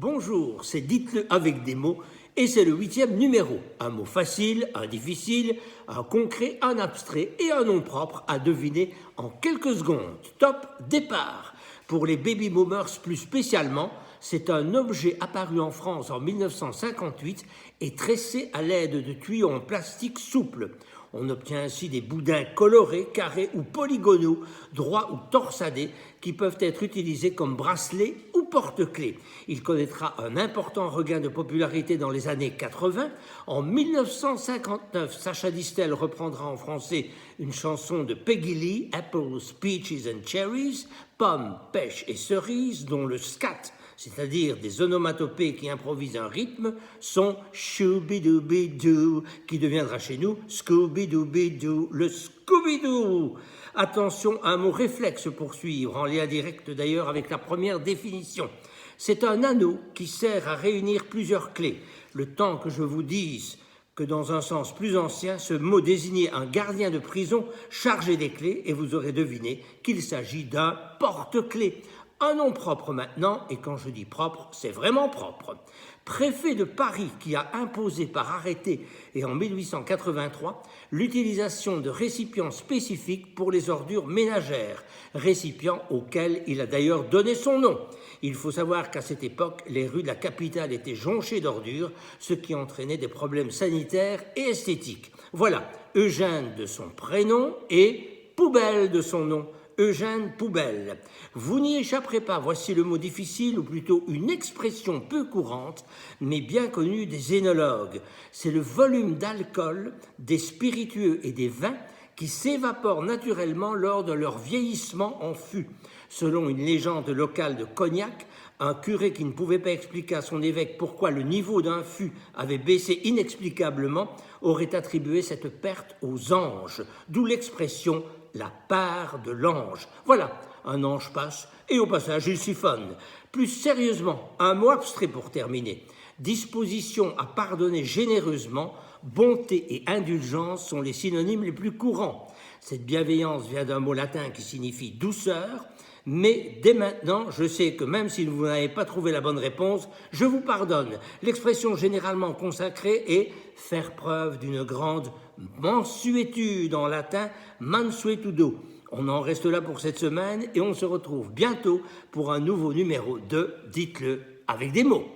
Bonjour, c'est Dites-le avec des mots et c'est le 8e numéro. Un mot facile, un difficile, un concret, un abstrait et un nom propre à deviner en quelques secondes. Top départ. Pour les baby boomers plus spécialement, c'est un objet apparu en France en 1958 et tressé à l'aide de tuyaux en plastique souple. On obtient ainsi des boudins colorés, carrés ou polygonaux, droits ou torsadés, qui peuvent être utilisés comme bracelets ou porte-clés. Il connaîtra un important regain de popularité dans les années 80. En 1959, Sacha Distel reprendra en français une chanson de Peggy Lee, Apples, Peaches and Cherries, pommes, pêches et cerises, dont le scat, c'est-à-dire des onomatopées qui improvisent un rythme, sont Shooby-Dooby-Doo, qui deviendra chez nous Scooby-Dooby-Doo, le Scooby-Doo. Attention, un mot réflexe pour suivre, en lien direct d'ailleurs avec la première définition. C'est un anneau qui sert à réunir plusieurs clés. Le temps que je vous dise que dans un sens plus ancien, ce mot désignait un gardien de prison chargé des clés et vous aurez deviné qu'il s'agit d'un porte-clés. Un nom propre maintenant, et quand je dis propre, c'est vraiment propre. Préfet de Paris qui a imposé par arrêté et en 1883 l'utilisation de récipients spécifiques pour les ordures ménagères, récipients auxquels il a d'ailleurs donné son nom. Il faut savoir qu'à cette époque, les rues de la capitale étaient jonchées d'ordures, ce qui entraînait des problèmes sanitaires et esthétiques. Voilà, Eugène de son prénom et Poubelle de son nom. Eugène Poubelle. Vous n'y échapperez pas, voici le mot difficile, ou plutôt une expression peu courante, mais bien connue des œnologues. C'est le volume d'alcool des spiritueux et des vins qui s'évaporent naturellement lors de leur vieillissement en fût. Selon une légende locale de Cognac, un curé qui ne pouvait pas expliquer à son évêque pourquoi le niveau d'un fût avait baissé inexplicablement aurait attribué cette perte aux anges, d'où l'expression « la part de l'ange ». Voilà, un ange passe et au passage il siphonne. Plus sérieusement, un mot abstrait pour terminer. Disposition à pardonner généreusement, bonté et indulgence sont les synonymes les plus courants. Cette bienveillance vient d'un mot latin qui signifie douceur, mais dès maintenant, je sais que même si vous n'avez pas trouvé la bonne réponse, je vous pardonne. L'expression généralement consacrée est « faire preuve d'une grande mansuétude » en latin « mansuetudo ». On en reste là pour cette semaine et on se retrouve bientôt pour un nouveau numéro de Dites-le avec des mots.